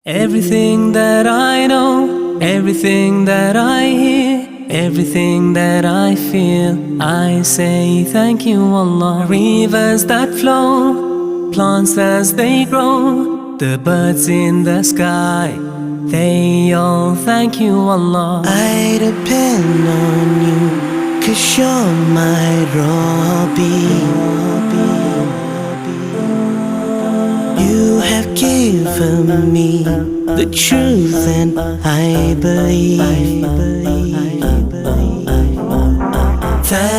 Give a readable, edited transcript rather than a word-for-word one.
Everything that I know, everything that I hear, everything that I feel, I say thank you, Allah. Rivers that flow, plants as they grow, the birds in the sky, they all thank you, Allah. I depend on you, 'cause you're my Rabbi. You have given me the truth and I believe that